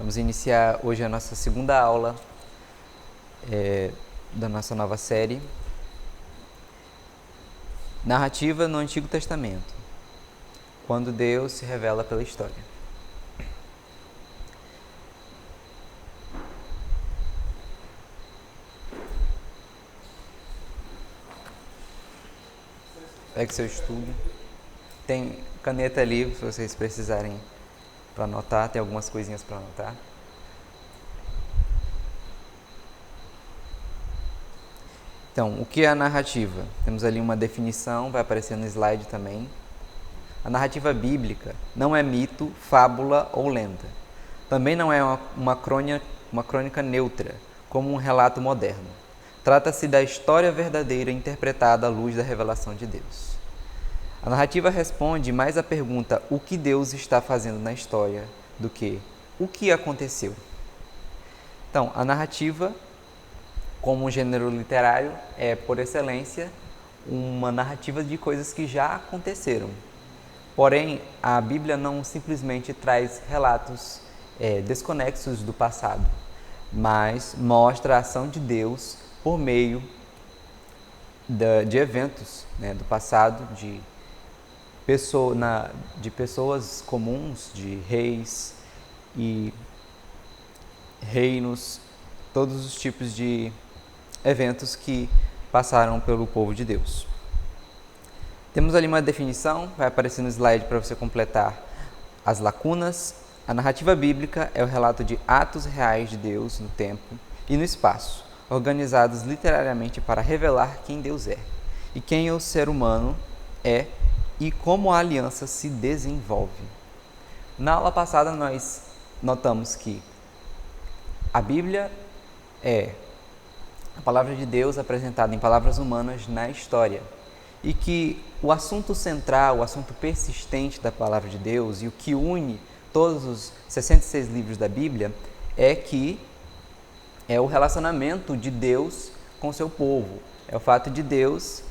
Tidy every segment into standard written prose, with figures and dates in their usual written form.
Vamos iniciar hoje a nossa segunda aula da nossa nova série, Narrativa no Antigo Testamento, quando Deus se revela pela história. Pegue seu estudo. Tem caneta ali, se vocês precisarem para anotar, tem algumas coisinhas para anotar. Então, o que é a narrativa? Temos ali uma definição, vai aparecer no slide também. A narrativa bíblica não é mito, fábula ou lenda. Também não é uma crônica neutra, como um relato moderno. Trata-se da história verdadeira interpretada à luz da revelação de Deus. A narrativa responde mais à pergunta o que Deus está fazendo na história do que o que aconteceu. Então, a narrativa, como um gênero literário, é, por excelência, uma narrativa de coisas que já aconteceram. Porém, a Bíblia não simplesmente traz relatos desconexos do passado, mas mostra a ação de Deus por meio de eventos do passado, de pessoas comuns, de reis e reinos, todos os tipos de eventos que passaram pelo povo de Deus. Temos ali uma definição, vai aparecer no slide para você completar as lacunas. A narrativa bíblica é o relato de atos reais de Deus no tempo e no espaço, organizados literariamente para revelar quem Deus é e quem o ser humano é e como a aliança se desenvolve. Na aula passada nós notamos que a Bíblia é a palavra de Deus apresentada em palavras humanas na história e que o assunto central, o assunto persistente da palavra de Deus e o que une todos os 66 livros da Bíblia é o relacionamento de Deus com seu povo, é o fato de Deus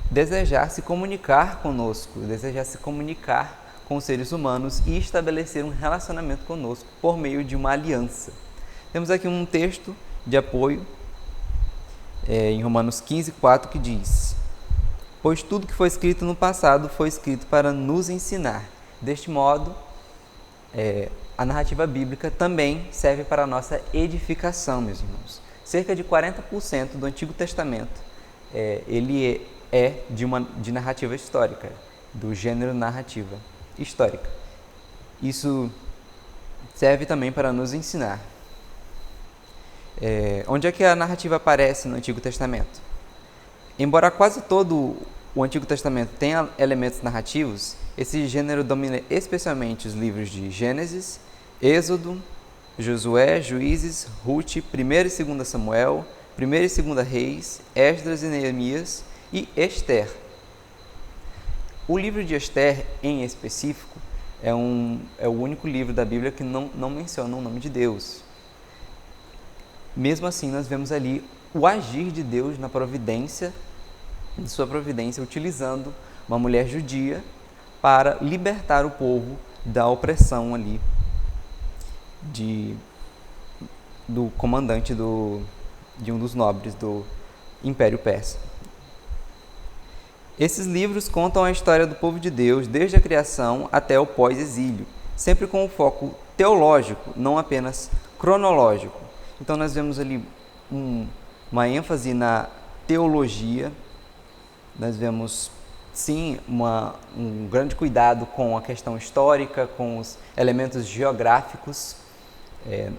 desejar se comunicar conosco, desejar se comunicar com os seres humanos e estabelecer um relacionamento conosco por meio de uma aliança. Temos aqui um texto de apoio em Romanos 15:4 que diz: pois tudo que foi escrito no passado foi escrito para nos ensinar. Deste modo, a narrativa bíblica também serve para a nossa edificação, meus irmãos. Cerca de 40% do Antigo Testamento ele é de narrativa histórica, do gênero narrativa histórica. Isso serve também para nos ensinar. Onde é que a narrativa aparece no Antigo Testamento? Embora quase todo o Antigo Testamento tenha elementos narrativos, esse gênero domina especialmente os livros de Gênesis, Êxodo, Josué, Juízes, Rute, 1º e 2º Samuel, 1º e 2º Reis, Esdras e Neemias e Ester. O livro de Ester, em específico, é o único livro da Bíblia que não menciona o nome de Deus. Mesmo assim, nós vemos ali o agir de Deus na providência, de sua providência, utilizando uma mulher judia para libertar o povo da opressão ali do comandante de um dos nobres do Império Persa. Esses livros contam a história do povo de Deus desde a criação até o pós-exílio, sempre com um foco teológico, não apenas cronológico. Então nós vemos ali uma ênfase na teologia, nós vemos sim um grande cuidado com a questão histórica, com os elementos geográficos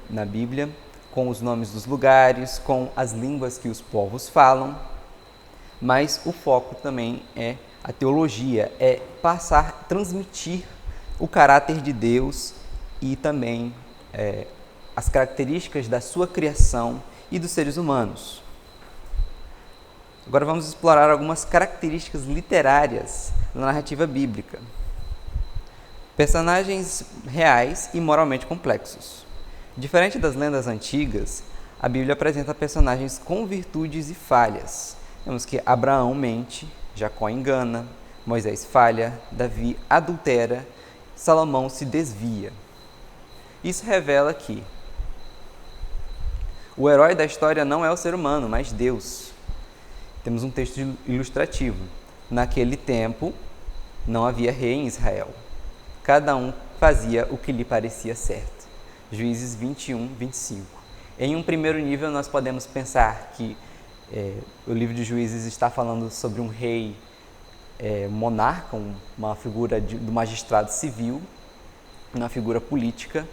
na Bíblia, com os nomes dos lugares, com as línguas que os povos falam, mas o foco também é a teologia, é transmitir o caráter de Deus e também as características da sua criação e dos seres humanos. Agora vamos explorar algumas características literárias da narrativa bíblica. Personagens reais e moralmente complexos. Diferente das lendas antigas, a Bíblia apresenta personagens com virtudes e falhas. Temos que Abraão mente, Jacó engana, Moisés falha, Davi adultera, Salomão se desvia. Isso revela que o herói da história não é o ser humano, mas Deus. Temos um texto ilustrativo. Naquele tempo, não havia rei em Israel. Cada um fazia o que lhe parecia certo. Juízes 21, 25. Em um primeiro nível, nós podemos pensar que o livro de Juízes está falando sobre um rei monarca, uma figura do magistrado civil, uma figura política.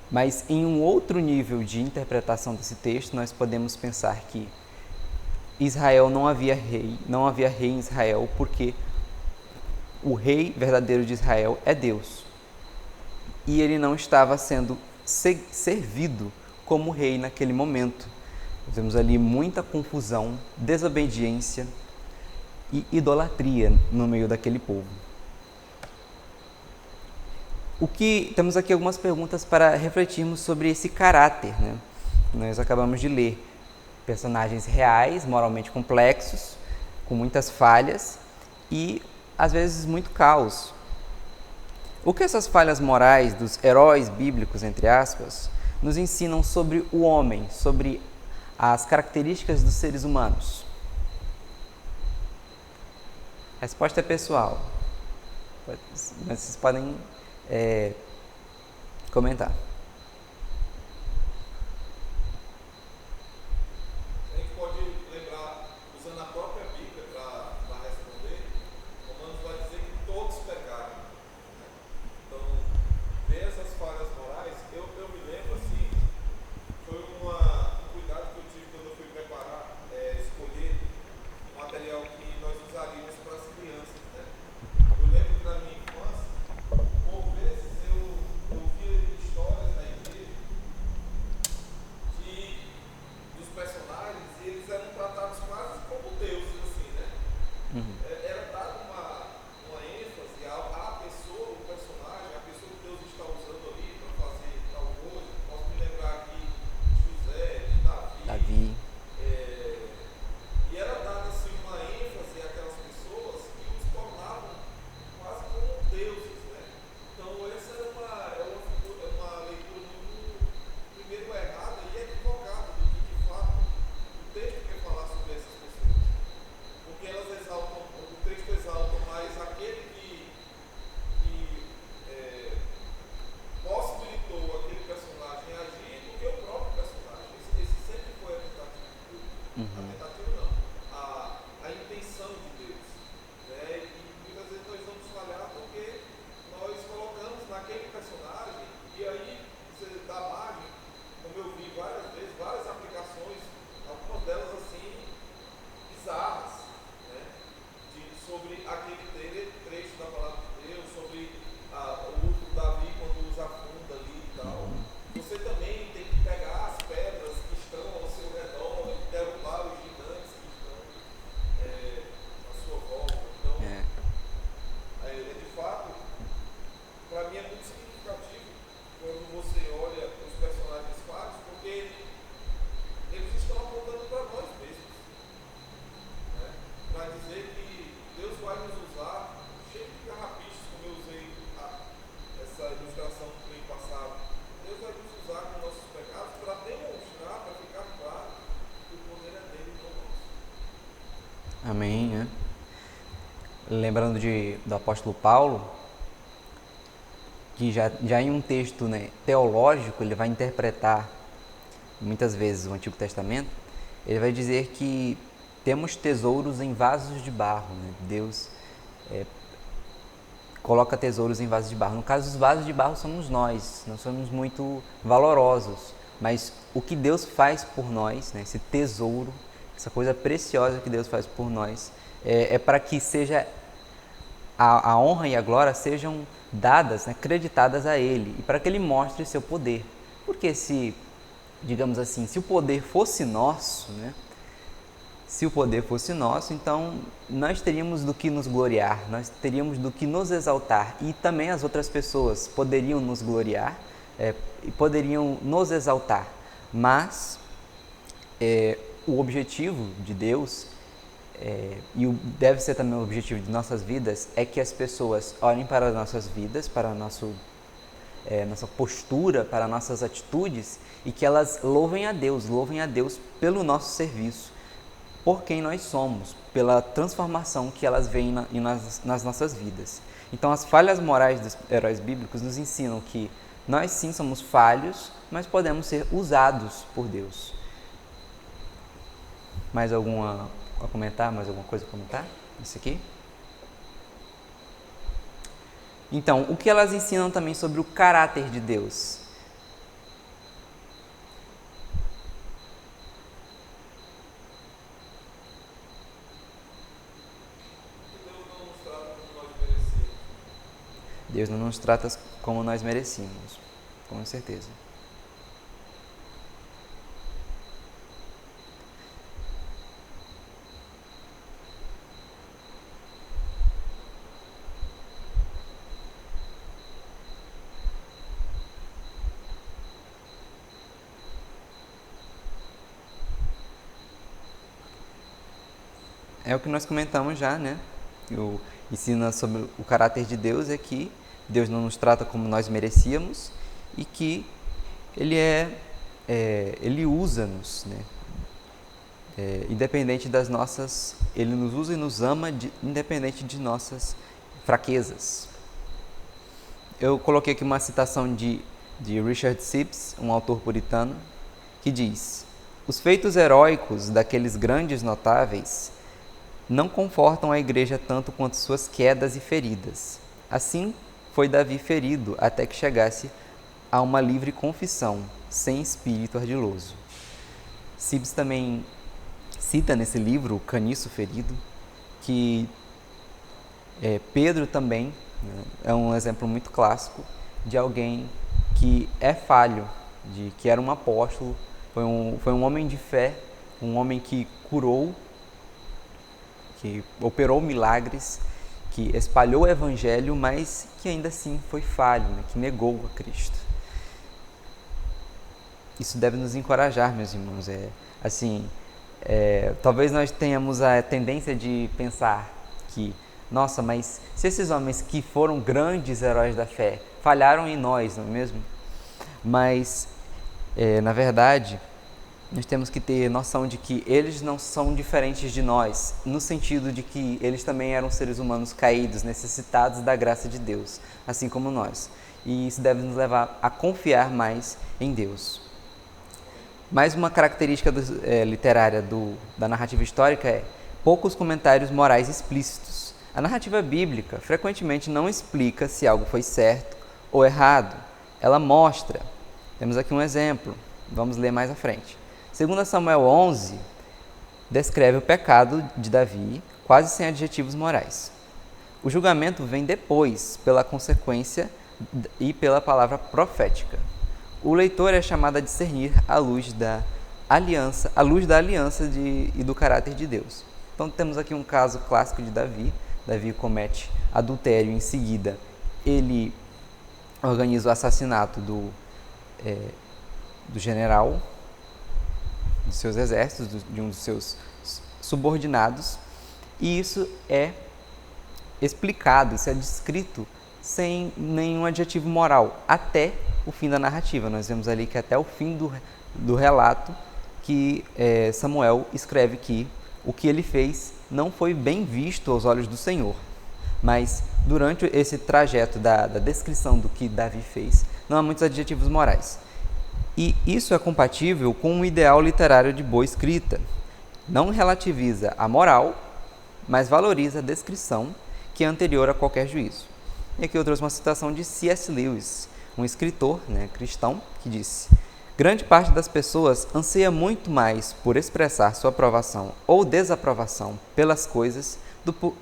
Mas em um outro nível de interpretação desse texto, nós podemos pensar que Israel não havia rei em Israel, porque o rei verdadeiro de Israel é Deus. E ele não estava sendo servido como rei naquele momento. Temos ali muita confusão, desobediência e idolatria no meio daquele povo. Temos aqui algumas perguntas para refletirmos sobre esse caráter, né? Nós acabamos de ler personagens reais, moralmente complexos, com muitas falhas e, às vezes, muito caos. O que essas falhas morais dos heróis bíblicos, entre aspas, nos ensinam sobre o homem, sobre as características dos seres humanos? A resposta é pessoal, mas vocês podem comentar. A gente pode lembrar, usando a própria Bíblia para responder, Romanos vai dizer que todos pecaram. Então, ver essas falhas morais, eu me lembro assim, foi um cuidado que eu tive quando eu fui preparar, escolher o material que nós usaríamos para as crianças, né? Eu lembro que na minha infância, por vezes eu via histórias na igreja dos personagens e eles eram tratados quase como deuses, assim, né? Era dado uma ênfase à pessoa, o personagem, a pessoa que Deus está usando ali para fazer tal coisa. Posso me lembrar aqui de José, de Davi. E era dada assim uma ênfase àquelas pessoas que os tornavam quase como deuses, né? Então essa era uma leitura muito, primeiro, errada e equivocada do que de fato o texto quer falar sobre essas pessoas. Porque elas exaltam, o texto exalta mais aquele que possibilitou aquele personagem agir do que o próprio personagem. Esse sempre foi a tentativa não, a intenção de Deus, né? E muitas vezes nós vamos falhar porque nós colocamos naquele personagem e aí você dá margem, como eu vi várias vezes, várias aplicações, algumas delas assim, bizarras, né? Sobre aquele trecho da palavra de Deus, sobre o uso do Davi quando usa a funda ali e tal. Você também tem que pegar as pedras que estão ao seu redor e derrubar os gigantes que estão à sua volta. Então, de fato, para mim é muito significativo quando você olha os personagens falhos, porque eles estão apontando para nós mesmos, né? Para dizer que Deus vai nos usar, cheio de carrapichos, como eu usei essa ilustração do ano passado. Deus vai nos usar com nossos pecados para demonstrar, para ficar claro que o poder é dele e não nosso. Amém, né? Lembrando do apóstolo Paulo, que já em um texto, né, teológico, ele vai interpretar muitas vezes o Antigo Testamento, ele vai dizer que temos tesouros em vasos de barro, né? Deus coloca tesouros em vasos de barro. No caso, os vasos de barro somos nós somos muito valorosos, mas o que Deus faz por nós, né, esse tesouro, essa coisa preciosa que Deus faz por nós, é para que seja a honra e a glória sejam dadas, né, creditadas a Ele, e para que Ele mostre seu poder. Porque digamos assim, se o poder fosse nosso, né, se o poder fosse nosso, então nós teríamos do que nos gloriar, nós teríamos do que nos exaltar, e também as outras pessoas poderiam nos gloriar e poderiam nos exaltar. Mas o objetivo de Deus, e deve ser também o objetivo de nossas vidas, é que as pessoas olhem para as nossas vidas, para nossa postura, para nossas atitudes, e que elas louvem a Deus pelo nosso serviço, por quem nós somos, pela transformação que elas veem nas nossas vidas. Então, as falhas morais dos heróis bíblicos nos ensinam que nós sim somos falhos, mas podemos ser usados por Deus. Mais alguma a comentar? Mais alguma coisa a comentar? Isso aqui? Então, o que elas ensinam também sobre o caráter de Deus? Deus não nos trata como nós merecíamos, com certeza. É o que nós comentamos já, né? O ensina sobre o caráter de Deus é que Deus não nos trata como nós merecíamos e que Ele usa-nos, né? Independente das nossas... Ele nos usa e nos ama independente de nossas fraquezas. Eu coloquei aqui uma citação de Richard Sibbes, um autor puritano, que diz: os feitos heróicos daqueles grandes notáveis não confortam a igreja tanto quanto suas quedas e feridas. Assim foi Davi ferido até que chegasse a uma livre confissão, sem espírito ardiloso. Sibbes também cita nesse livro, O Caniço Ferido, que Pedro também, né, é um exemplo muito clássico de alguém que é falho, que era um apóstolo, foi um homem de fé, um homem que curou, que operou milagres, que espalhou o evangelho, mas que ainda assim foi falho, né? Que negou a Cristo. Isso deve nos encorajar, meus irmãos. Talvez nós tenhamos a tendência de pensar que, nossa, mas se esses homens que foram grandes heróis da fé falharam em nós, não é mesmo? Mas, na verdade, nós temos que ter noção de que eles não são diferentes de nós, no sentido de que eles também eram seres humanos caídos, necessitados da graça de Deus, assim como nós. E isso deve nos levar a confiar mais em Deus. Mais uma característica literária da narrativa histórica é poucos comentários morais explícitos. A narrativa bíblica frequentemente não explica se algo foi certo ou errado. Ela mostra. Temos aqui um exemplo. Vamos ler mais à frente. 2 Samuel 11 descreve o pecado de Davi, quase sem adjetivos morais. O julgamento vem depois, pela consequência e pela palavra profética. O leitor é chamado a discernir a luz da aliança e do caráter de Deus. Então temos aqui um caso clássico de Davi. Davi comete adultério, em seguida ele organiza o assassinato do general dos seus exércitos, de um dos seus subordinados, e isso é explicado, isso é descrito sem nenhum adjetivo moral, até o fim da narrativa. Nós vemos ali que até o fim do relato que Samuel escreve que o que ele fez não foi bem visto aos olhos do Senhor, mas durante esse trajeto da descrição do que Davi fez, não há muitos adjetivos morais. E isso é compatível com um ideal literário de boa escrita. Não relativiza a moral, mas valoriza a descrição, que é anterior a qualquer juízo. E aqui eu trouxe uma citação de C.S. Lewis, um escritor cristão, que disse: grande parte das pessoas anseia muito mais por expressar sua aprovação ou desaprovação pelas coisas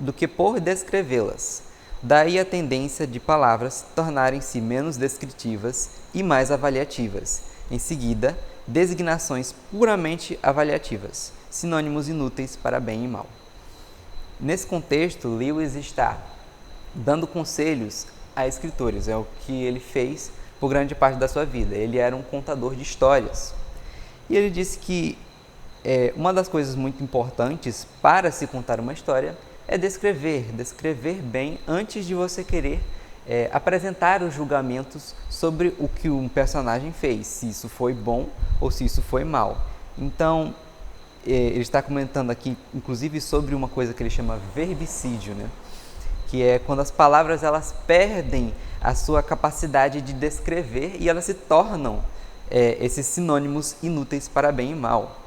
do que por descrevê-las. Daí a tendência de palavras tornarem-se menos descritivas e mais avaliativas. Em seguida, designações puramente avaliativas, sinônimos inúteis para bem e mal. Nesse contexto, Lewis está dando conselhos a escritores. É o que ele fez por grande parte da sua vida. Ele era um contador de histórias. E ele disse que uma das coisas muito importantes para se contar uma história é descrever bem antes de você querer apresentar os julgamentos sobre o que um personagem fez, se isso foi bom ou se isso foi mal. Então, ele está comentando aqui, inclusive, sobre uma coisa que ele chama verbicídio, né? Que é quando as palavras elas perdem a sua capacidade de descrever e elas se tornam esses sinônimos inúteis para bem e mal.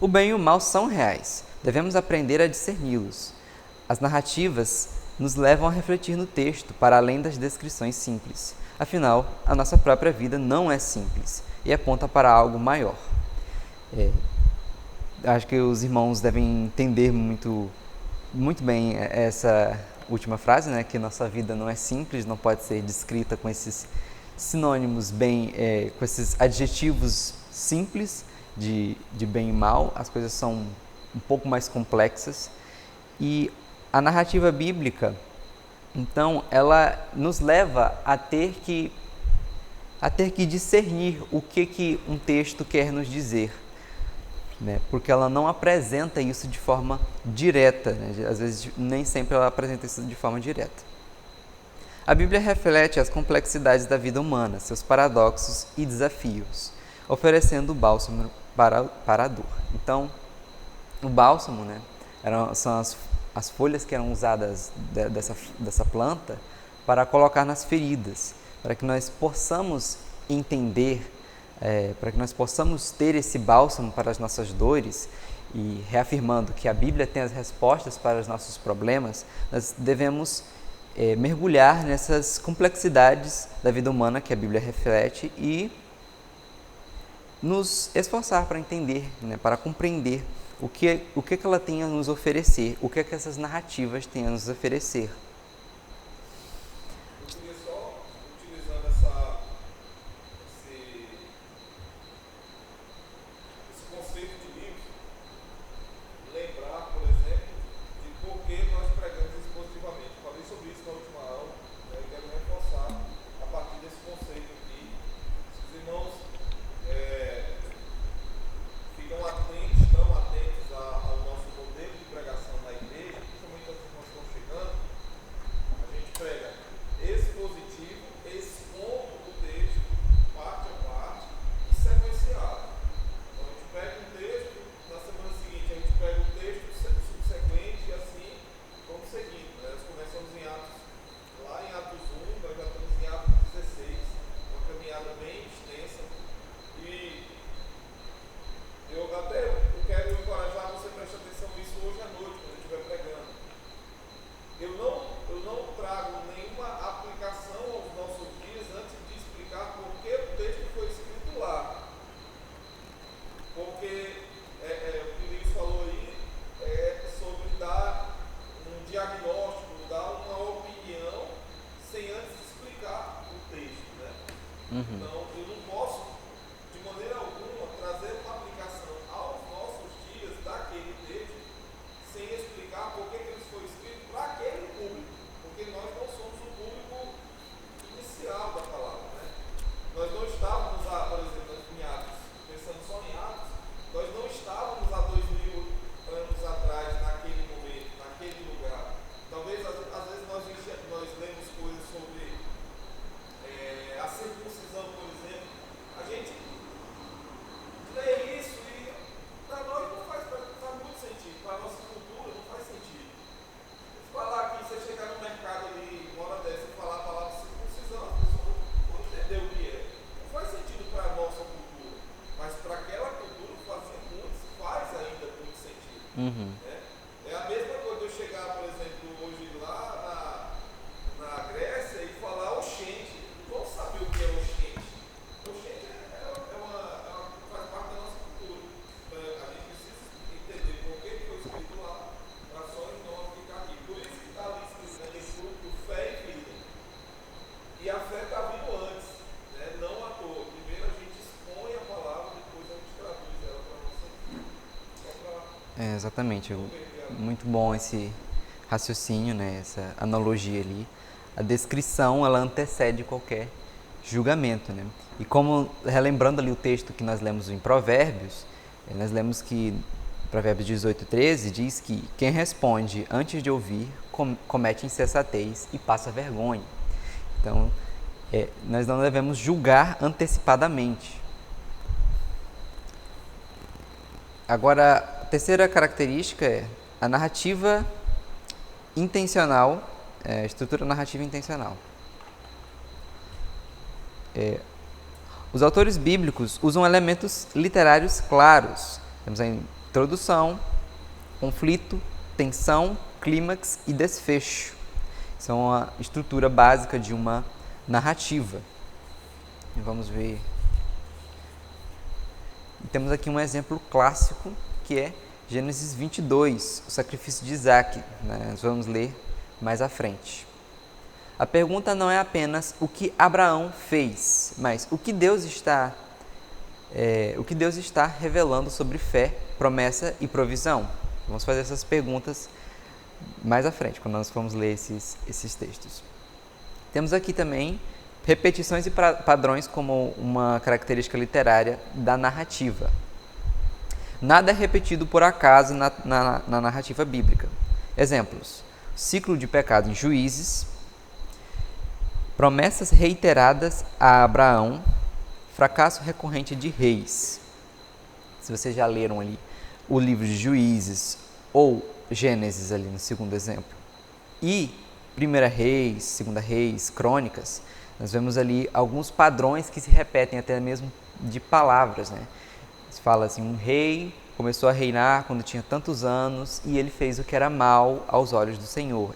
O bem e o mal são reais, devemos aprender a discerni-los. As narrativas nos levam a refletir no texto, para além das descrições simples. Afinal, a nossa própria vida não é simples e aponta para algo maior. Acho que os irmãos devem entender muito bem essa última frase, né? Que nossa vida não é simples, não pode ser descrita com esses sinônimos com esses adjetivos simples de bem e mal. As coisas são um pouco mais complexas. E a narrativa bíblica, então, ela nos leva a ter que discernir o que um texto quer nos dizer, né? Porque ela não apresenta isso de forma direta, né? Às vezes, nem sempre ela apresenta isso de forma direta. A Bíblia reflete as complexidades da vida humana, seus paradoxos e desafios, oferecendo o bálsamo para a dor. Então, o bálsamo, né, são as folhas que eram usadas dessa planta para colocar nas feridas, para que nós possamos entender, para que nós possamos ter esse bálsamo para as nossas dores. E reafirmando que a Bíblia tem as respostas para os nossos problemas, nós devemos mergulhar nessas complexidades da vida humana que a Bíblia reflete e nos esforçar para entender, né, para compreender o que ela tem a nos oferecer, o que essas narrativas têm a nos oferecer. Eu queria só, utilizando esse conceito de livro, lembrar, por exemplo, de por que nós pregamos expositivamente. Falei sobre isso na última aula, né, e quero reforçar a partir desse conceito aqui. Se os irmãos estão atentos ao nosso modelo de pregação na igreja, principalmente as irmãs que estão chegando, a gente prega expositivo, expondo o texto, parte a parte, e sequenciado. Então a gente pega um texto, na semana seguinte a gente pega o texto subsequente e assim vamos seguindo. Né? Nós começamos lá em Atos 1, nós já estamos em Atos 16, uma caminhada bem extensa. E eu quero encorajar você a prestar atenção nisso hoje à noite, quando eu estiver pregando. Eu não trago nenhuma aplicação aos nossos dias antes de explicar por que o texto foi escrito lá. Porque o que o Luiz falou aí é sobre dar um diagnóstico, dar uma opinião sem antes explicar o texto, né? Então, eu não posso, de maneira alguma, trazer uma aplicação aos nossos dias daquele texto sem explicar por que ele foi escrito para aquele público, porque nós não somos o público inicial da palavra, né? Nós não estávamos, por exemplo, em Atos, pensando só em Atos, nós não estávamos há 2000 anos atrás, naquele momento, naquele lugar. Talvez, às vezes, nós lemos coisas sobre a circuncisão, por exemplo. A gente lê isso e para nós não faz muito sentido, para a nossa cultura não faz sentido. Falar aqui, você chegar no mercado ali, uma hora dessa, e falar a palavra circuncisão, as pessoas não vão entender o que é. Não faz sentido para a nossa cultura, mas para aquela cultura faz ainda muito sentido. Né? É a mesma coisa eu chegar, por exemplo, hoje lá na Grécia e falar oxente. Não vão saber o que é oxente. Oxente faz parte da nossa cultura. Então, a gente precisa entender por que foi escrito lá, para só não ficar aqui. Por isso que está ali escrito naquele grupo fé e vida. E a fé está vindo antes, né? Não à toa. Primeiro a gente expõe a palavra, depois a gente traduz ela para nossa vida. Exatamente. Muito bom esse raciocínio, né? Essa analogia ali. A descrição, ela antecede qualquer julgamento, né? E como, relembrando ali o texto que nós lemos em Provérbios, nós lemos que Provérbios 18:13 diz que quem responde antes de ouvir comete insensatez e passa vergonha. Então, nós não devemos julgar antecipadamente. Agora, a terceira característica é a narrativa intencional, estrutura narrativa intencional. Os autores bíblicos usam elementos literários claros. Temos a introdução, conflito, tensão, clímax e desfecho. São a estrutura básica de uma narrativa. E vamos ver. Temos aqui um exemplo clássico, que é Gênesis 22, o sacrifício de Isaac. Nós vamos ler mais à frente. A pergunta não é apenas o que Abraão fez, mas o que Deus está revelando sobre fé, promessa e provisão. Vamos fazer essas perguntas mais à frente, quando nós formos ler esses textos. Temos aqui também repetições e padrões como uma característica literária da narrativa. Nada é repetido por acaso na narrativa bíblica. Exemplos: ciclo de pecado em Juízes, promessas reiteradas a Abraão, fracasso recorrente de Reis. Se vocês já leram ali o livro de Juízes ou Gênesis ali no segundo exemplo, e 1 Reis, 2 Reis, Crônicas, nós vemos ali alguns padrões que se repetem até mesmo de palavras, né? Se fala assim, um rei começou a reinar quando tinha tantos anos e ele fez o que era mal aos olhos do Senhor.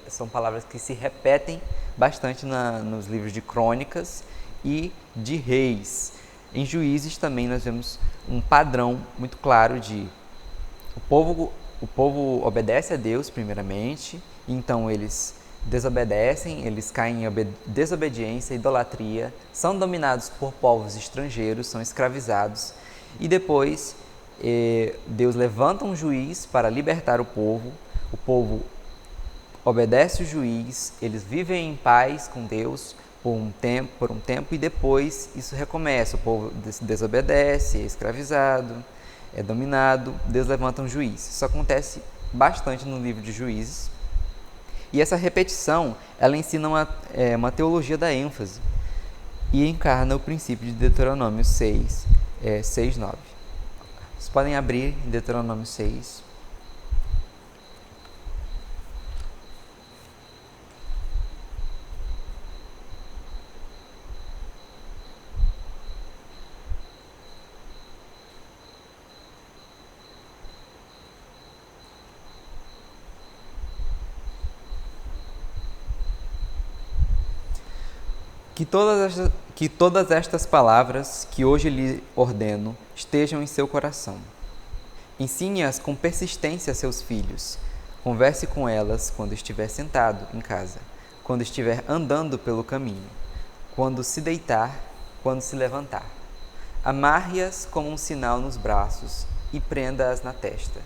São palavras que se repetem bastante nos livros de Crônicas e de Reis. Em Juízes também nós vemos um padrão muito claro de o povo obedece a Deus primeiramente, então eles desobedecem, eles caem em desobediência, idolatria, são dominados por povos estrangeiros, são escravizados e depois Deus levanta um juiz para libertar o povo obedece o juiz, eles vivem em paz com Deus por um tempo e depois isso recomeça, o povo desobedece, é escravizado, é dominado, Deus levanta um juiz. Isso acontece bastante no livro de Juízes. E essa repetição, ela ensina uma teologia da ênfase e encarna o princípio de Deuteronômio 6, 9. Vocês podem abrir em Deuteronômio 6. Que todas estas palavras que hoje lhe ordeno estejam em seu coração. Ensine-as com persistência a seus filhos. Converse com elas quando estiver sentado em casa, quando estiver andando pelo caminho, quando se deitar, quando se levantar. Amarre-as como um sinal nos braços e prenda-as na testa.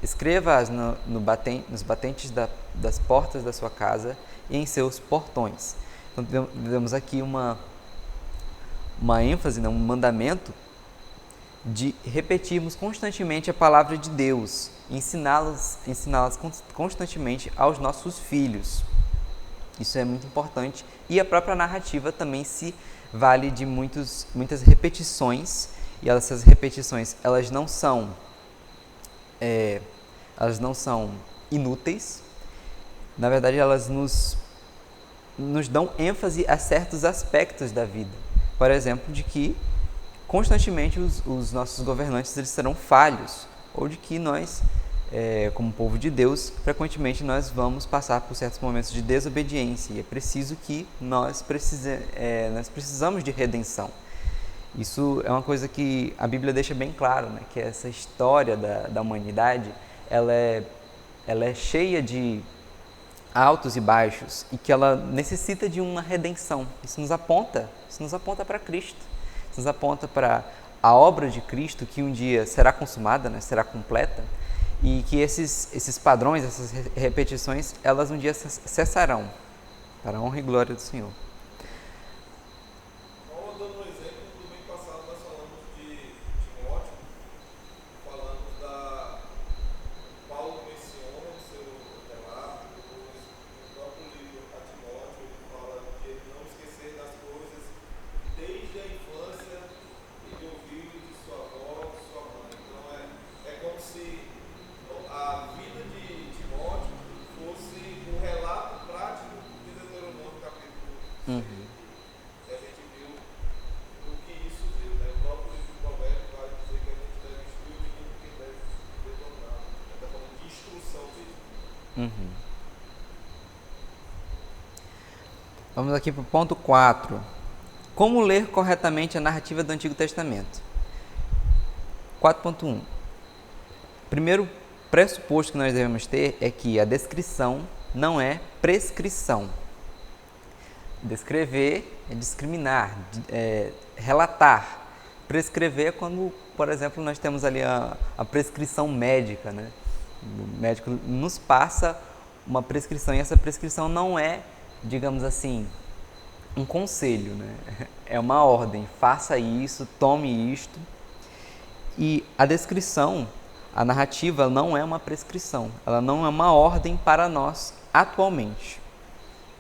Escreva-as nos batentes das portas da sua casa e em seus portões. Então, vemos aqui uma ênfase, um mandamento de repetirmos constantemente a palavra de Deus, ensiná-las constantemente aos nossos filhos. Isso é muito importante. E a própria narrativa também se vale de muitas repetições, e essas repetições elas não são inúteis. Na verdade, elas nos dão ênfase a certos aspectos da vida. Por exemplo, de que constantemente os nossos governantes eles serão falhos, ou de que nós, como povo de Deus, frequentemente nós vamos passar por certos momentos de desobediência, e é preciso que nós precisamos de redenção. Isso é uma coisa que a Bíblia deixa bem claro, né? Que essa história da humanidade ela é cheia de altos e baixos e que ela necessita de uma redenção. Isso nos aponta para Cristo. Isso nos aponta para a obra de Cristo que um dia será consumada, né? Será completa, e que esses padrões, essas repetições, elas um dia cessarão, para a honra e glória do Senhor. Dando um exemplo, no domingo passado nós falamos de Timóteo, falamos da Paulo menciona o seu relato, depois no próprio livro a Timóteo, ele fala que ele não Vamos aqui para o ponto 4. Como ler corretamente a narrativa do Antigo Testamento? 4.1. Primeiro pressuposto que nós devemos ter é que a descrição não é prescrição. Descrever é discriminar, relatar. Prescrever é quando, por exemplo, nós temos ali a prescrição médica, né? O médico nos passa uma prescrição e essa prescrição não é, digamos assim, um conselho, né? É uma ordem, faça isso, tome isto. E a descrição, a narrativa não é uma prescrição, ela não é uma ordem para nós atualmente,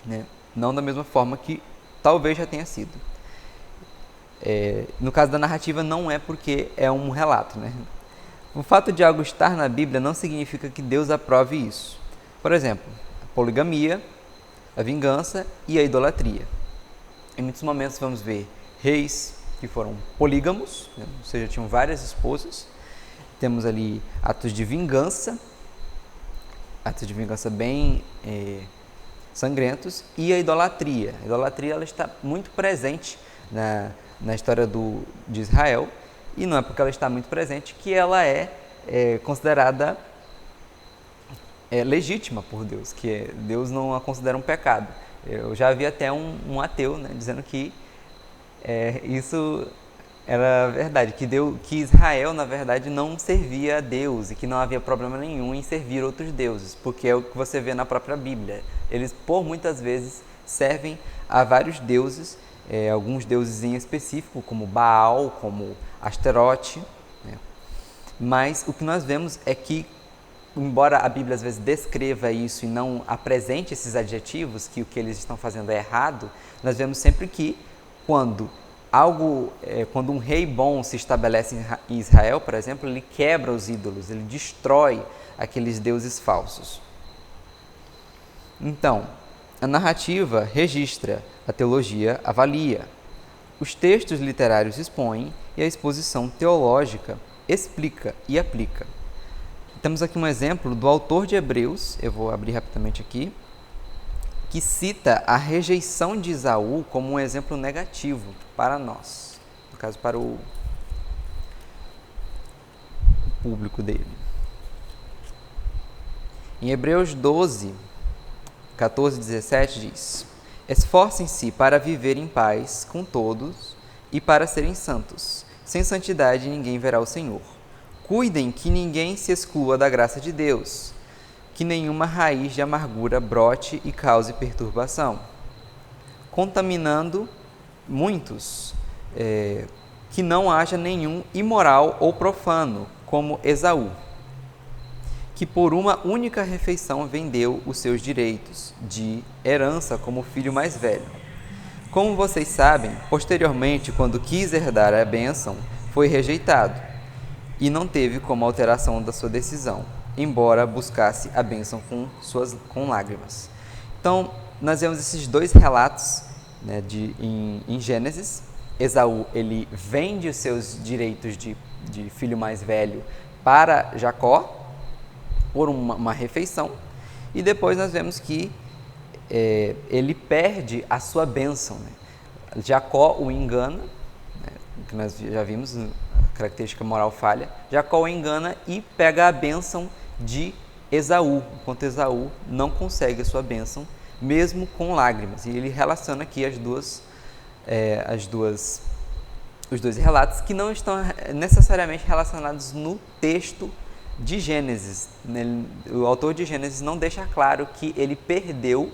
né? Não da mesma forma que talvez já tenha sido. No caso da narrativa não é porque é um relato, né? O fato de algo estar na Bíblia não significa que Deus aprove isso. Por exemplo, a poligamia, a vingança e a idolatria. Em muitos momentos vamos ver reis que foram polígamos, né? Ou seja, tinham várias esposas. Temos ali atos de vingança bem sangrentos, e a idolatria. A idolatria ela está muito presente na história de Israel, e não é porque ela está muito presente que ela é considerada legítima por Deus, que Deus não a considera um pecado. Eu já vi até um ateu, né, dizendo que isso era verdade, que Israel, na verdade, não servia a Deus e que não havia problema nenhum em servir outros deuses, porque é o que você vê na própria Bíblia. Eles, por muitas vezes, servem a vários deuses, alguns deuses em específico, como Baal, como Asterote, né? Mas o que nós vemos é que, embora a Bíblia às vezes descreva isso e não apresente esses adjetivos, que o que eles estão fazendo é errado, nós vemos sempre que quando um rei bom se estabelece em Israel, por exemplo, ele quebra os ídolos, ele destrói aqueles deuses falsos. Então, a narrativa registra, a teologia avalia. Os textos literários expõem e a exposição teológica explica e aplica. Temos aqui um exemplo do autor de Hebreus, eu vou abrir rapidamente aqui, que cita a rejeição de Esaú como um exemplo negativo para nós, no caso para o público dele. Em Hebreus 12, 14 e 17 diz: esforcem-se para viver em paz com todos e para serem santos. Sem santidade ninguém verá o Senhor. Cuidem que ninguém se exclua da graça de Deus, que nenhuma raiz de amargura brote e cause perturbação, contaminando muitos, que não haja nenhum imoral ou profano, como Esaú, que por uma única refeição vendeu os seus direitos de herança como filho mais velho. Como vocês sabem, posteriormente, quando quis herdar a bênção, foi rejeitado, e não teve como alteração da sua decisão, embora buscasse a bênção com lágrimas. Então, nós vemos esses dois relatos, né, em Gênesis. Esaú, ele vende os seus direitos de filho mais velho para Jacó, por uma refeição, e depois nós vemos que ele perde a sua bênção, né? Jacó o engana, né, que nós já vimos, a característica moral falha. Jacó o engana e pega a bênção de Esaú, enquanto Esaú não consegue a sua bênção, mesmo com lágrimas. E ele relaciona aqui os dois relatos, que não estão necessariamente relacionados no texto de Gênesis. O autor de Gênesis não deixa claro que ele perdeu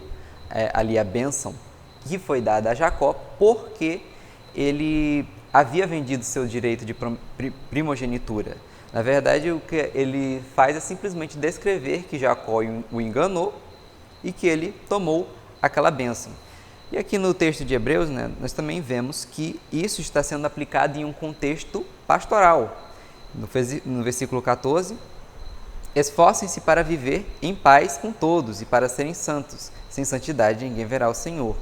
ali a bênção que foi dada a Jacó porque ele havia vendido seu direito de primogenitura. Na verdade, o que ele faz é simplesmente descrever que Jacó o enganou e que ele tomou aquela bênção. E aqui no texto de Hebreus, né, nós também vemos que isso está sendo aplicado em um contexto pastoral. No versículo 14, esforcem-se para viver em paz com todos e para serem santos. Sem santidade ninguém verá o Senhor.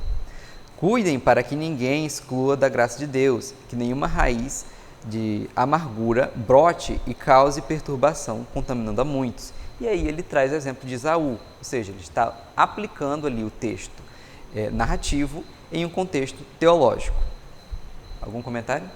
Cuidem para que ninguém exclua da graça de Deus, que nenhuma raiz de amargura brote e cause perturbação, contaminando a muitos. E aí ele traz o exemplo de Esaú, ou seja, ele está aplicando ali o texto. narrativo em um contexto teológico. Algum comentário?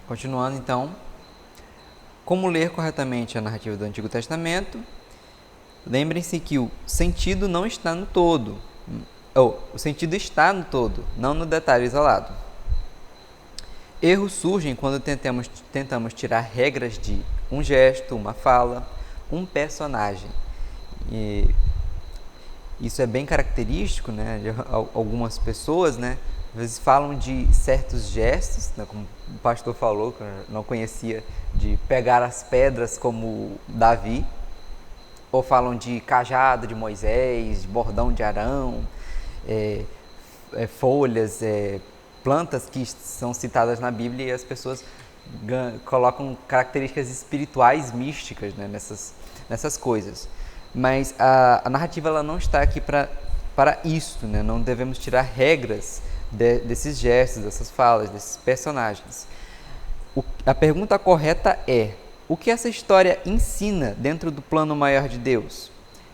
Continuando, então, como ler corretamente a narrativa do Antigo Testamento? Lembrem-se que o sentido não está no todo, o sentido está no todo, não no detalhe isolado. Erros surgem quando tentamos tirar regras de um gesto, uma fala, um personagem. E isso é bem característico, né, de algumas pessoas, né? Às vezes falam de certos gestos, né, como o pastor falou, que eu não conhecia, de pegar as pedras como Davi, ou falam de cajado de Moisés, de bordão de Arão, folhas, plantas que são citadas na Bíblia, e as pessoas colocam características espirituais místicas, né, nessas coisas. Mas a narrativa ela não está aqui para isso, né? Não devemos tirar regras desses gestos, dessas falas, desses personagens. A pergunta correta é: o que essa história ensina dentro do plano maior de Deus?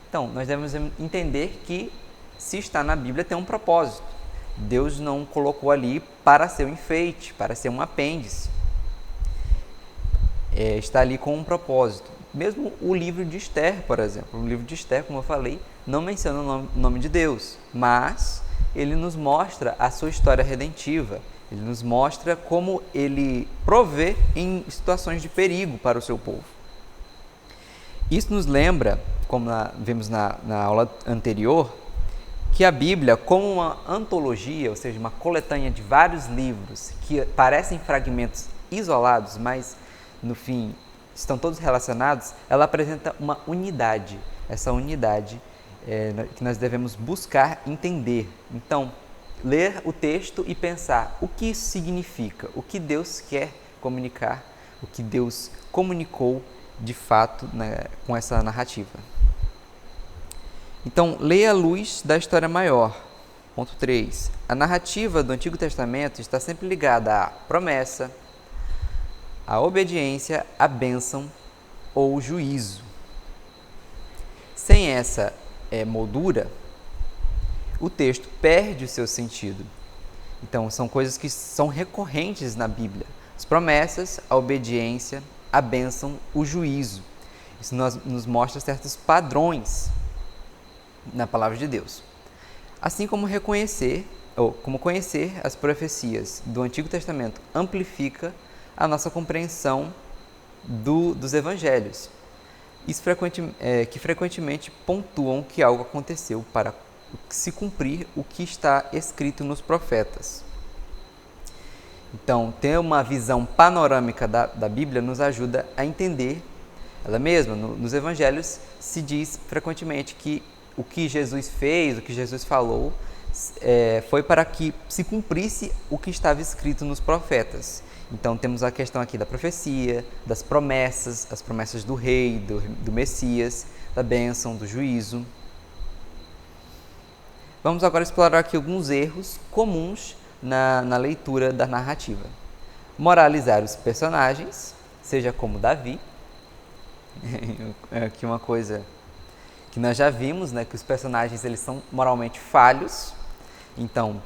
Então, nós devemos entender que, se está na Bíblia, tem um propósito. Deus não colocou ali para ser um enfeite, para ser um apêndice. Está ali com um propósito. Mesmo o livro de Esther, por exemplo. O livro de Esther, como eu falei, não menciona o nome de Deus, mas ele nos mostra a sua história redentiva. Ele nos mostra como ele provê em situações de perigo para o seu povo. Isso nos lembra, como vimos na aula anterior, que a Bíblia, como uma antologia, ou seja, uma coletânea de vários livros que parecem fragmentos isolados, mas no fim estão todos relacionados, ela apresenta uma unidade. Essa unidade que nós devemos buscar entender. Então, ler o texto e pensar o que isso significa, o que Deus quer comunicar, o que Deus comunicou de fato, né, com essa narrativa. Então, leia à luz da história maior. Ponto 3. A narrativa do Antigo Testamento está sempre ligada à promessa, à obediência, à bênção ou juízo. Sem essa moldura, o texto perde o seu sentido. Então, são coisas que são recorrentes na Bíblia. As promessas, a obediência, a bênção, o juízo. Isso nos mostra certos padrões na palavra de Deus. Assim como conhecer as profecias do Antigo Testamento amplifica a nossa compreensão dos evangelhos. Isso que frequentemente pontuam que algo aconteceu para se cumprir o que está escrito nos profetas. Então, ter uma visão panorâmica da Bíblia nos ajuda a entender ela mesma. Nos evangelhos se diz frequentemente que o que Jesus fez, o que Jesus falou, foi para que se cumprisse o que estava escrito nos profetas. Então temos a questão aqui da profecia, das promessas, as promessas do rei, do Messias, da bênção, do juízo. Vamos agora explorar aqui alguns erros comuns na leitura da narrativa. Moralizar os personagens, seja como Davi. Aqui uma coisa que nós já vimos, né, que os personagens eles são moralmente falhos. Então,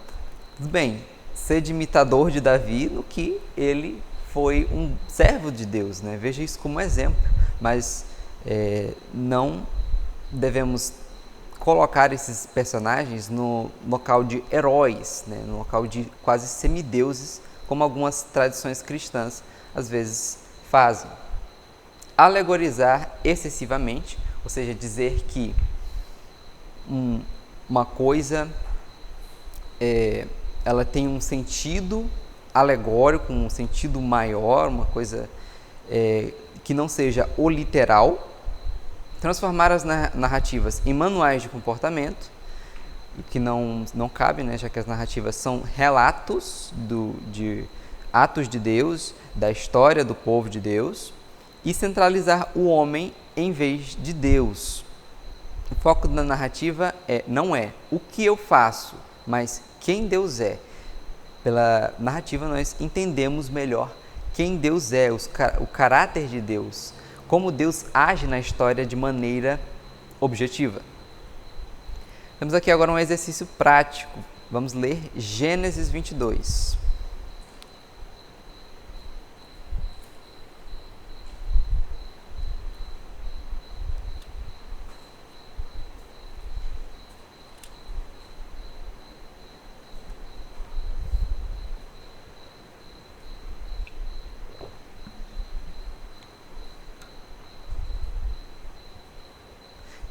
tudo bem, ser de imitador de Davi no que ele foi um servo de Deus, né? Veja isso como exemplo, mas não devemos colocar esses personagens no local de heróis, né? No local de quase semideuses, como algumas tradições cristãs às vezes fazem. Alegorizar excessivamente, ou seja, dizer que uma coisa ela tem um sentido alegórico, um sentido maior, uma coisa que não seja o literal. Transformar as narrativas em manuais de comportamento, o que não cabe, né, já que as narrativas são relatos de atos de Deus, da história do povo de Deus, e centralizar o homem em vez de Deus. O foco da narrativa não é o que eu faço, mas quem Deus é. Pela narrativa nós entendemos melhor quem Deus é, o caráter de Deus, como Deus age na história de maneira objetiva. Temos aqui agora um exercício prático. Vamos ler Gênesis 22.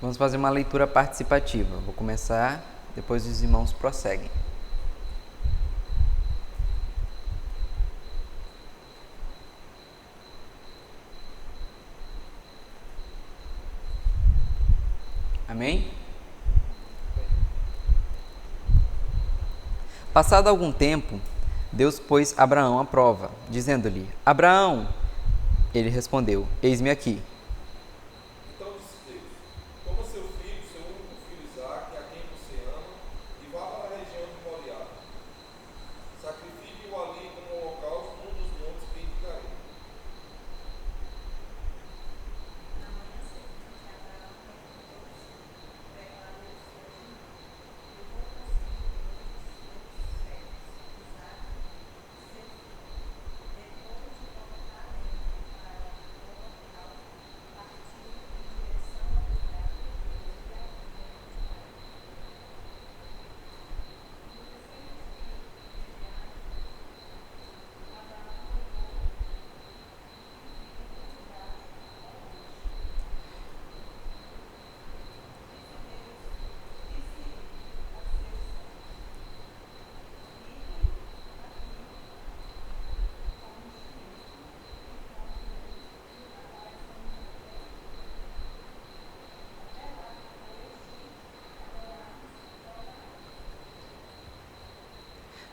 Vamos fazer uma leitura participativa. Vou começar, depois os irmãos prosseguem. Amém? Passado algum tempo, Deus pôs Abraão à prova, dizendo-lhe: Abraão! Ele respondeu: Eis-me aqui.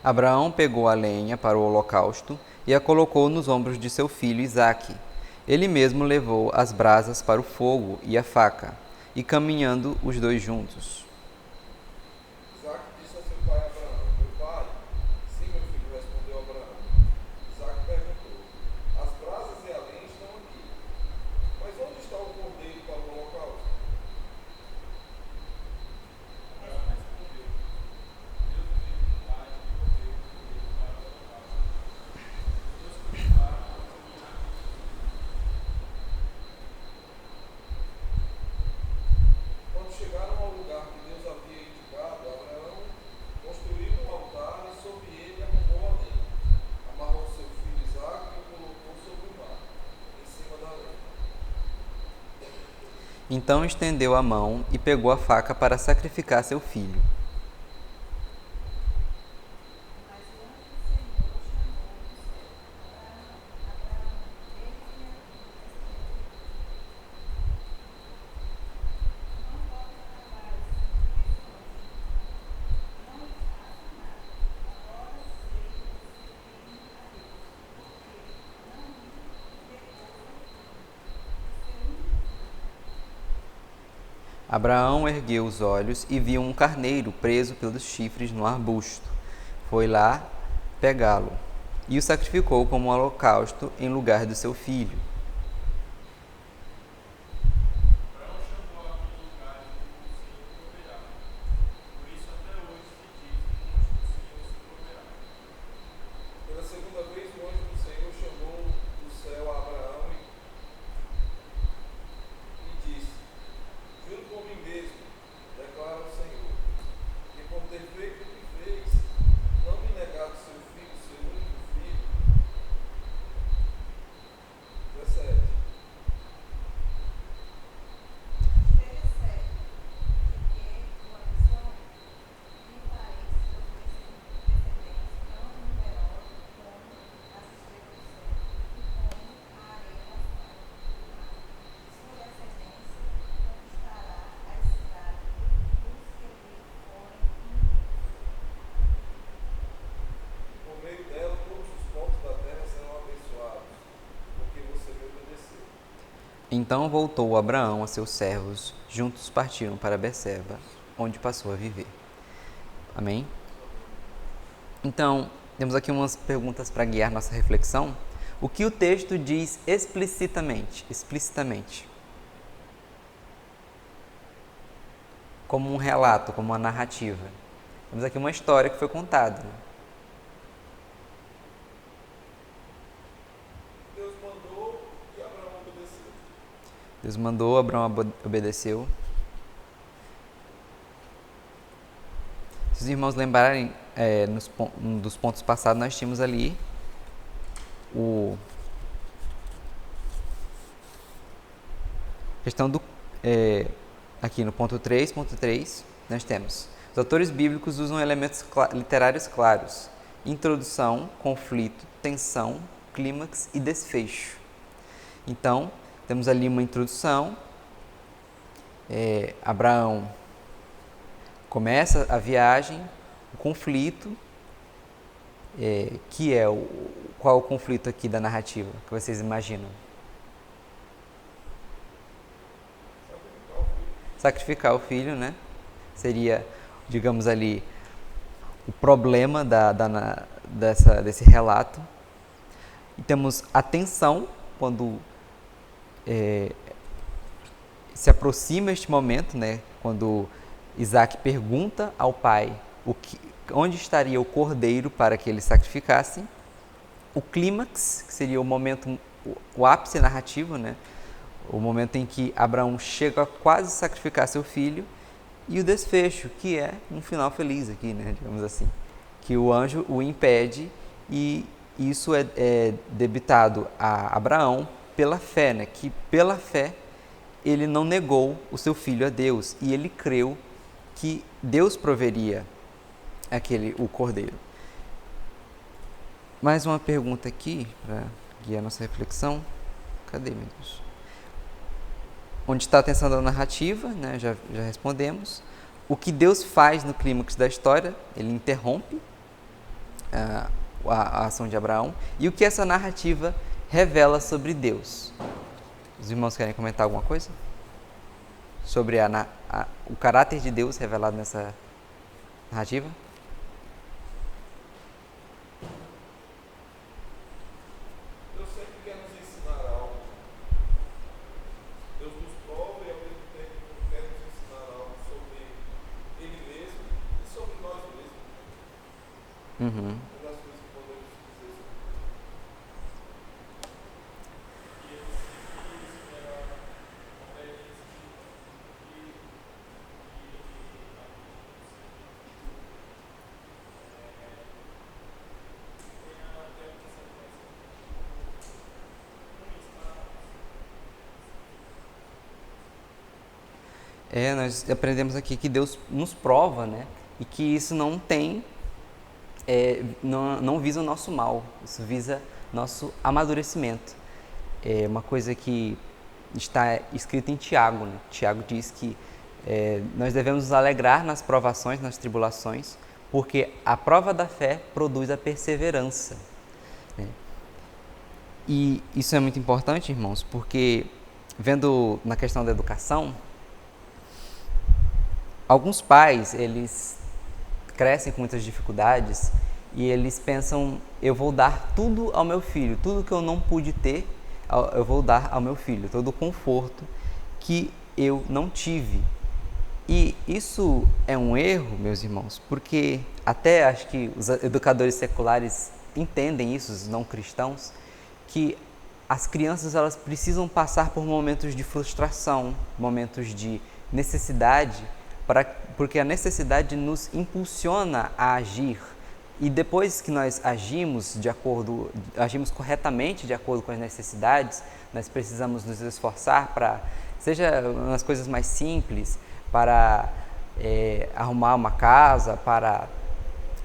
Abraão pegou a lenha para o holocausto e a colocou nos ombros de seu filho Isaque. Ele mesmo levou as brasas para o fogo e a faca, e caminhando os dois juntos. Isaque disse a seu pai Abraão: Meu pai? Sim, meu filho, respondeu Abraão. Isaque perguntou: As brasas e a lenha estão aqui, mas onde está o cordeiro para o holocausto? Quando chegaram ao lugar que Deus havia indicado, Abraão construiu um altar e sobre ele arrumou a lenha. Amarrou seu filho Isaque e o colocou sobre o mar, em cima da lenha. Então estendeu a mão e pegou a faca para sacrificar seu filho. Abraão ergueu os olhos e viu um carneiro preso pelos chifres no arbusto. Foi lá pegá-lo e o sacrificou como um holocausto em lugar do seu filho. Pela segunda vez, o anjo do Senhor chamou do céu a Abraão e disse: Junto com mim mesmo, declara o Senhor, que por ter feito o que fez, não me negado seu filho, seu único filho. 17. Por meio dela, todos os povos da terra serão abençoados, porque você me obedeceu. Então voltou Abraão a seus servos, juntos partiram para Berseba, onde passou a viver. Amém? Então, temos aqui umas perguntas para guiar nossa reflexão. O que o texto diz explicitamente? Como um relato, como uma narrativa. Temos aqui uma história que foi contada. Deus mandou e Abraão obedeceu. Deus mandou, Abraão obedeceu. Se os irmãos lembrarem, um dos pontos passados, nós tínhamos ali questão do aqui no ponto 3.3, nós temos: os autores bíblicos usam elementos literários claros: introdução, conflito, tensão, clímax e desfecho. Então, temos ali uma introdução. Abraão começa a viagem, o conflito, que é qual é o conflito aqui da narrativa que vocês imaginam? Sacrificar o filho, né? Seria, digamos ali, o problema desse relato. E temos a tensão, quando se aproxima este momento, né? Quando Isaac pergunta ao pai onde estaria o cordeiro para que ele sacrificasse. O clímax, que seria o momento, o ápice narrativo, né? O momento em que Abraão chega a quase sacrificar seu filho. E o desfecho, que é um final feliz aqui, né? Digamos assim. Que o anjo o impede, e isso é debitado a Abraão pela fé, né? Que pela fé ele não negou o seu filho a Deus, e ele creu que Deus proveria o cordeiro. Mais uma pergunta aqui, para guiar nossa reflexão. Cadê, meu Deus? Onde está a atenção da narrativa, né? Já respondemos. O que Deus faz no clímax da história? Ele interrompe a ação de Abraão. E o que essa narrativa revela sobre Deus? Os irmãos querem comentar alguma coisa? Sobre o caráter de Deus revelado nessa narrativa? Deus sempre quer nos ensinar algo. Deus nos prova e ao mesmo tempo quer nos ensinar algo sobre Ele mesmo e sobre nós mesmos. Uhum. Uma das coisas que podemos dizer sobre Nós aprendemos aqui que Deus nos prova, né? E que isso não visa o nosso mal, isso visa nosso amadurecimento. É uma coisa que está escrita em Tiago, né? Tiago diz que nós devemos nos alegrar nas provações, nas tribulações, porque a prova da fé produz a perseverança, né? E isso é muito importante, irmãos, porque vendo na questão da educação, Alguns pais, eles crescem com muitas dificuldades e eles pensam, eu vou dar tudo ao meu filho, tudo que eu não pude ter, eu vou dar ao meu filho, todo o conforto que eu não tive. E isso é um erro, meus irmãos, porque até acho que os educadores seculares entendem isso, os não cristãos, que as crianças elas precisam passar por momentos de frustração, momentos de necessidade, porque a necessidade nos impulsiona a agir. E depois que nós agimos corretamente de acordo com as necessidades, nós precisamos nos esforçar para, seja nas coisas mais simples, para arrumar uma casa, para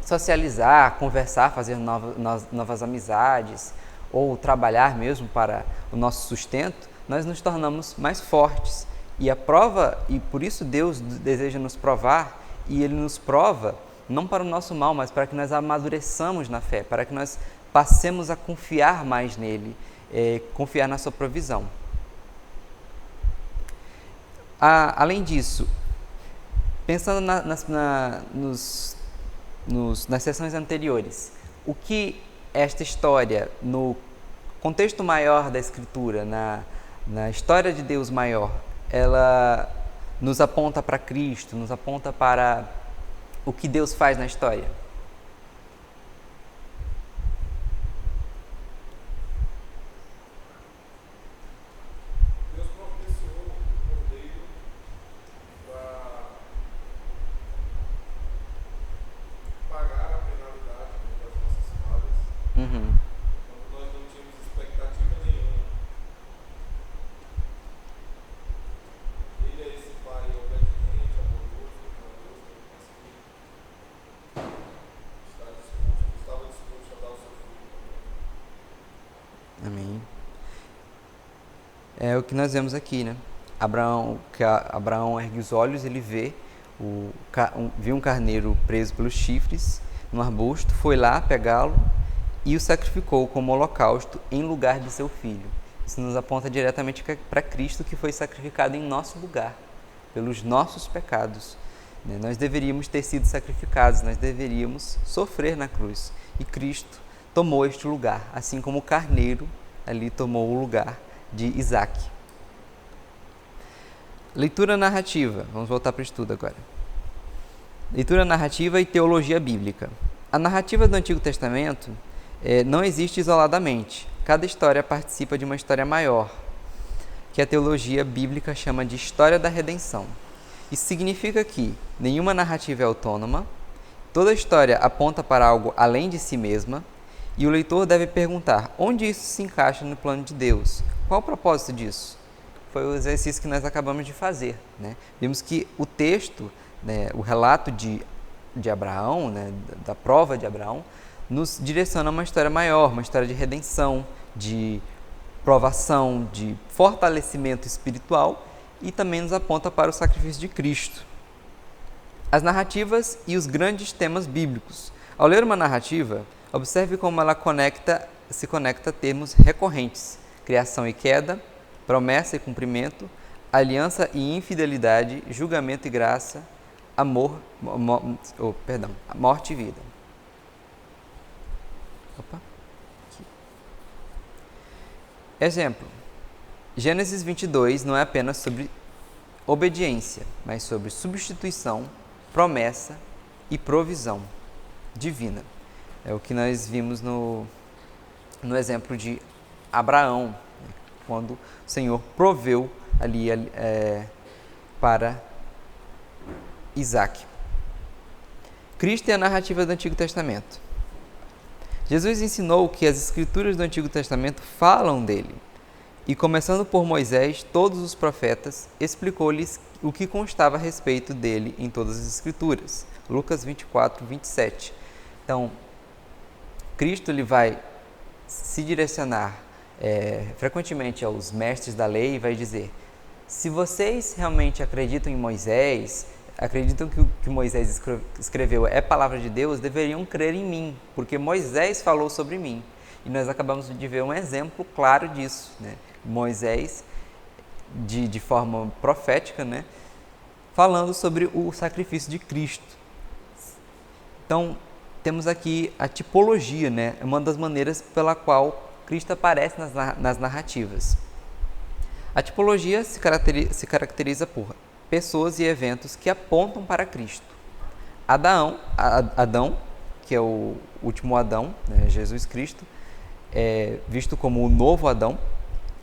socializar, conversar, fazer novas amizades, ou trabalhar mesmo para o nosso sustento, nós nos tornamos mais fortes. E por isso Deus deseja nos provar, e Ele nos prova não para o nosso mal, mas para que nós amadureçamos na fé, para que nós passemos a confiar mais nele, confiar na sua provisão. Além disso, pensando nas sessões anteriores, o que esta história, no contexto maior da Escritura, na história de Deus maior, ela nos aponta para Cristo, nos aponta para o que Deus faz na história? Deus providenciou o cordeiro para pagar a penalidade das nossas falhas, Uhum. quando nós não tínhamos expectativa nenhuma. Ele é esse Pai obediente, amoroso, bondoso, que estava disposto a dar o seu filho também. Amém. É o que nós vemos aqui, né? Abraão ergue os olhos, ele viu um carneiro preso pelos chifres no arbusto, foi lá pegá-lo e o sacrificou como holocausto em lugar de seu filho. Isso nos aponta diretamente para Cristo, que foi sacrificado em nosso lugar, pelos nossos pecados. Nós deveríamos ter sido sacrificados, nós deveríamos sofrer na cruz. E Cristo tomou este lugar, assim como o carneiro ali tomou o lugar de Isaac. Leitura narrativa. Vamos voltar para o estudo agora. Leitura narrativa e teologia bíblica. A narrativa do Antigo Testamento não existe isoladamente. Cada história participa de uma história maior, que a teologia bíblica chama de história da redenção. Isso significa que nenhuma narrativa é autônoma, toda história aponta para algo além de si mesma, e o leitor deve perguntar onde isso se encaixa no plano de Deus. Qual o propósito disso? Foi o exercício que nós acabamos de fazer, né? Vimos que o texto, né, o relato de Abraão, né, da prova de Abraão, nos direciona a uma história maior, uma história de redenção, de provação, de fortalecimento espiritual, e também nos aponta para o sacrifício de Cristo. As narrativas e os grandes temas bíblicos. Ao ler uma narrativa, observe como ela se conecta a termos recorrentes: criação e queda, promessa e cumprimento, aliança e infidelidade, julgamento e graça, morte e vida. Exemplo: Gênesis 22 não é apenas sobre obediência, mas sobre substituição, promessa e provisão divina. É o que nós vimos no exemplo de Abraão, quando o Senhor proveu ali para Isaac. Cristo é a narrativa do Antigo Testamento. Jesus ensinou que as Escrituras do Antigo Testamento falam dele. E começando por Moisés, todos os profetas, explicou-lhes o que constava a respeito dele em todas as Escrituras. Lucas 24, 27. Então, Cristo ele vai se direcionar frequentemente aos mestres da lei e vai dizer: se vocês realmente acreditam em Moisés, acreditam que o que Moisés escreveu é palavra de Deus, deveriam crer em mim, porque Moisés falou sobre mim. E nós acabamos de ver um exemplo claro disso, né? Moisés, de forma profética, né, falando sobre o sacrifício de Cristo. Então, temos aqui a tipologia, né? É uma das maneiras pela qual Cristo aparece nas narrativas. A tipologia se caracteriza por pessoas e eventos que apontam para Cristo. Adão, que é o último Adão, né, Jesus Cristo, é visto como o novo Adão.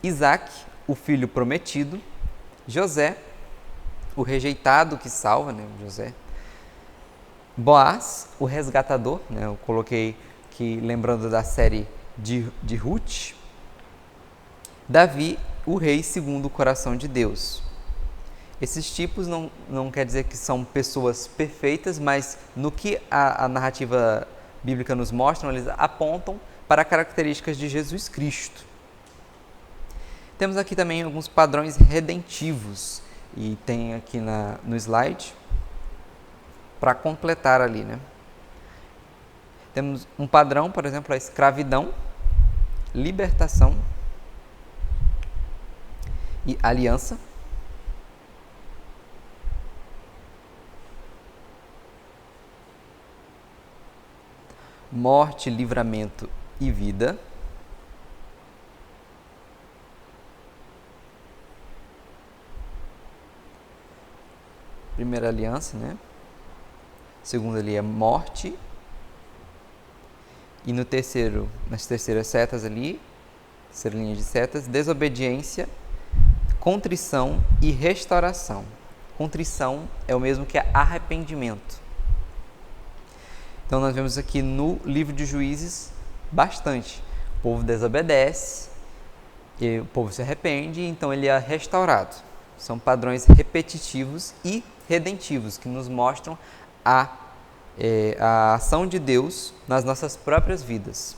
Isaac, o filho prometido. José, o rejeitado que salva, né, José. Boaz, o resgatador, né, eu coloquei aqui lembrando da série de Ruth. Davi, o rei segundo o coração de Deus. Esses tipos não quer dizer que são pessoas perfeitas, mas no que a narrativa bíblica nos mostra, eles apontam para características de Jesus Cristo. Temos aqui também alguns padrões redentivos, e tem aqui no slide, para completar ali, né? Temos um padrão, por exemplo, a escravidão, libertação e aliança. Morte, livramento e vida. Primeira aliança, né? Segunda ali é morte. E no terceiro, nas terceiras setas ali, terceira linha de setas, desobediência, contrição e restauração. Contrição é o mesmo que arrependimento. Então nós vemos aqui no livro de Juízes bastante. O povo desobedece, e o povo se arrepende, então ele é restaurado. São padrões repetitivos e redentivos que nos mostram a ação de Deus nas nossas próprias vidas.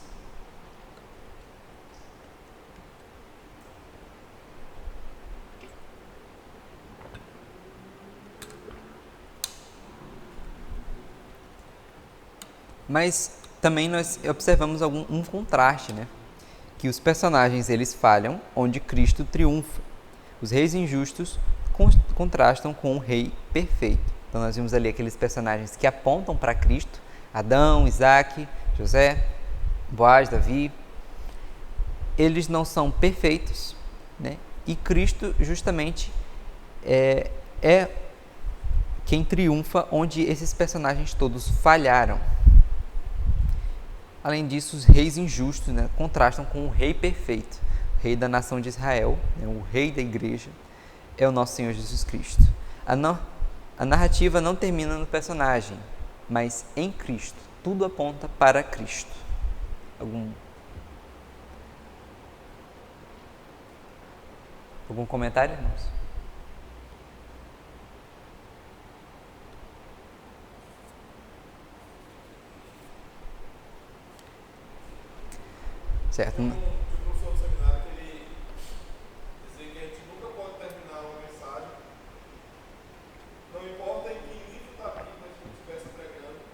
Mas também nós observamos um contraste, né? Que os personagens eles falham, onde Cristo triunfa. Os reis injustos contrastam com o rei perfeito. Então nós vimos ali aqueles personagens que apontam para Cristo: Adão, Isaac, José, Boaz, Davi. Eles não são perfeitos, né? E Cristo justamente é quem triunfa onde esses personagens todos falharam. Além disso, os reis injustos, né, contrastam com o rei perfeito, o rei da nação de Israel, né, o rei da igreja, é o nosso Senhor Jesus Cristo. A narrativa não termina no personagem, mas em Cristo. Tudo aponta para Cristo. Algum comentário, irmãos? Certo. Tem um professor do seminário que ele dizia que a gente nunca pode terminar uma mensagem, não importa em que livro da Bíblia a gente estivesse pregando,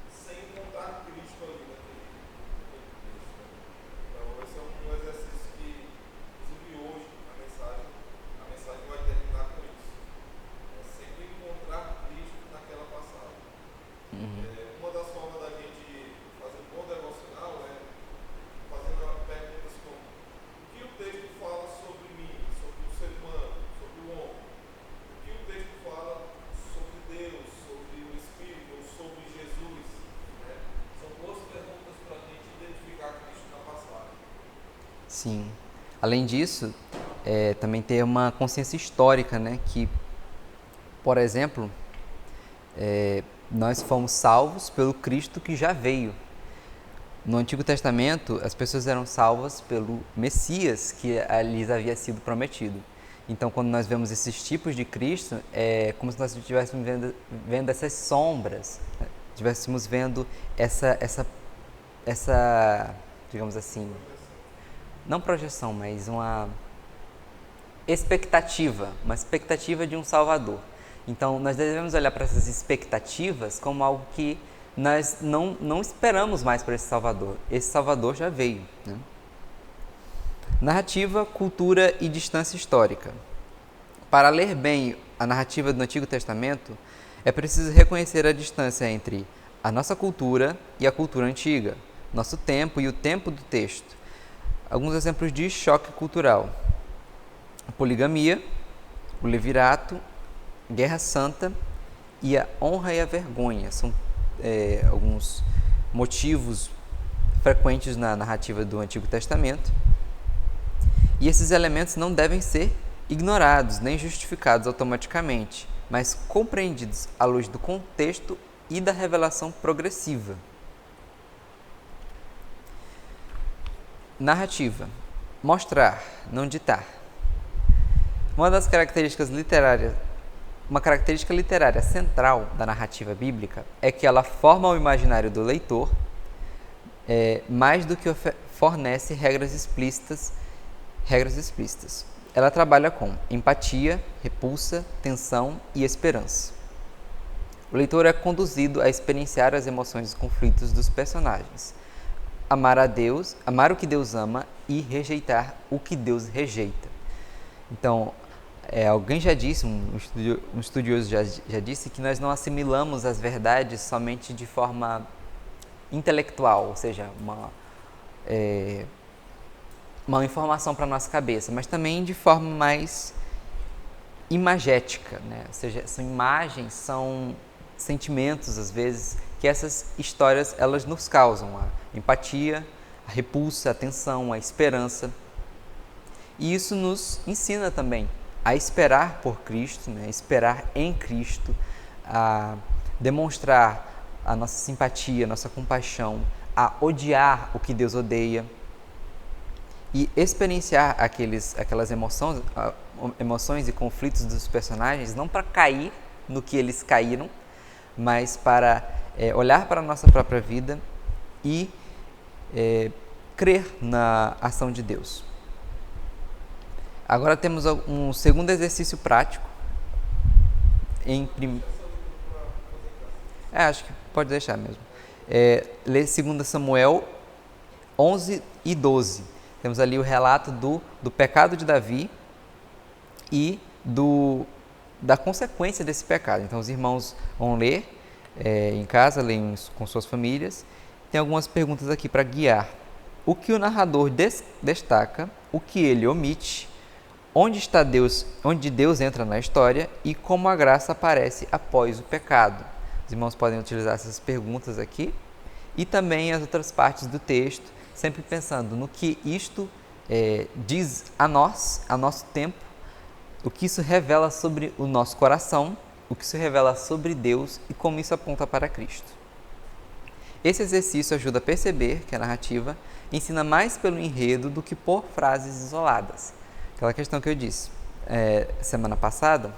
sem encontrar Cristo ali naquele texto. Então, esse é um exercício que, inclusive hoje, a mensagem vai terminar com isso. É sempre encontrar Cristo naquela passagem. Uma das formas da gente fazer um bom devocional é fazendo perguntas como: o que o texto fala sobre mim, sobre o ser humano, sobre o homem? O que o texto fala sobre Deus, sobre o Espírito, ou sobre Jesus? Né? São boas perguntas para a gente identificar Cristo na passagem. Sim. Além disso, também ter uma consciência histórica, né? Que, por exemplo, nós fomos salvos pelo Cristo que já veio. No Antigo Testamento, as pessoas eram salvas pelo Messias que lhes havia sido prometido. Então, quando nós vemos esses tipos de Cristo, é como se nós estivéssemos vendo essas sombras, né? Estivéssemos vendo essa, digamos assim, não projeção, mas uma expectativa de um Salvador. Então, nós devemos olhar para essas expectativas como algo que nós não esperamos mais por esse Salvador. Esse Salvador já veio, né? Narrativa, cultura e distância histórica. Para ler bem a narrativa do Antigo Testamento, é preciso reconhecer a distância entre a nossa cultura e a cultura antiga, nosso tempo e o tempo do texto. Alguns exemplos de choque cultural: a poligamia, o levirato, guerra santa e a honra e a vergonha. São alguns motivos frequentes na narrativa do Antigo Testamento. E esses elementos não devem ser ignorados nem justificados automaticamente, mas compreendidos à luz do contexto e da revelação progressiva. Narrativa: mostrar, não ditar. Uma característica literária central da narrativa bíblica é que ela forma o imaginário do leitor mais do que fornece regras explícitas. Ela trabalha com empatia, repulsa, tensão e esperança. O leitor é conduzido a experienciar as emoções e conflitos dos personagens, amar a Deus, amar o que Deus ama e rejeitar o que Deus rejeita. Então, alguém já disse, um estudioso já disse que nós não assimilamos as verdades somente de forma intelectual, ou seja, uma informação para a nossa cabeça, mas também de forma mais imagética, né? Ou seja, são imagens, são sentimentos, às vezes, que essas histórias elas nos causam: a empatia, a repulsa, a tensão, a esperança. E isso nos ensina também a esperar por Cristo, né? Esperar em Cristo, a demonstrar a nossa simpatia, a nossa compaixão, a odiar o que Deus odeia e experienciar aquelas emoções e conflitos dos personagens, não para cair no que eles caíram, mas para olhar para a nossa própria vida e crer na ação de Deus. Agora temos um segundo exercício prático. Acho que pode deixar mesmo. Ler 2 Samuel 11 e 12. Temos ali o relato do pecado de Davi e da consequência desse pecado. Então, os irmãos vão ler em casa, leem com suas famílias. Tem algumas perguntas aqui para guiar. O que o narrador destaca, o que ele omite, onde Deus entra na história e como a graça aparece após o pecado. Os irmãos podem utilizar essas perguntas aqui e também as outras partes do texto, sempre pensando no que isto diz a nós, a nosso tempo, o que isso revela sobre o nosso coração, o que isso revela sobre Deus e como isso aponta para Cristo. Esse exercício ajuda a perceber que a narrativa ensina mais pelo enredo do que por frases isoladas. Aquela questão que eu disse semana passada,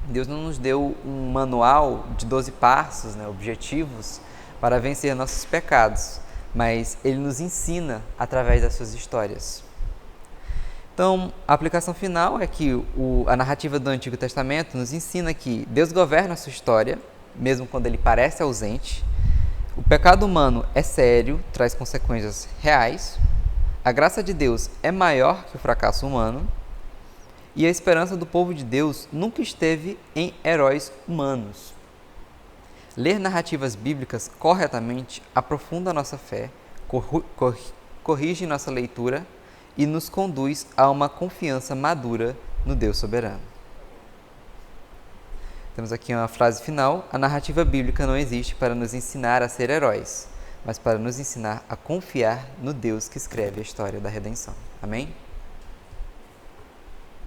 Deus não nos deu um manual de 12 passos, né, objetivos para vencer nossos pecados, mas Ele nos ensina através das suas histórias. Então, a aplicação final é que a narrativa do Antigo Testamento nos ensina que Deus governa a sua história, mesmo quando Ele parece ausente. O pecado humano é sério, traz consequências reais. A graça de Deus é maior que o fracasso humano. E a esperança do povo de Deus nunca esteve em heróis humanos. Ler narrativas bíblicas corretamente aprofunda a nossa fé, corrige nossa leitura e nos conduz a uma confiança madura no Deus soberano. Temos aqui uma frase final: a narrativa bíblica não existe para nos ensinar a ser heróis, mas para nos ensinar a confiar no Deus que escreve a história da redenção. Amém?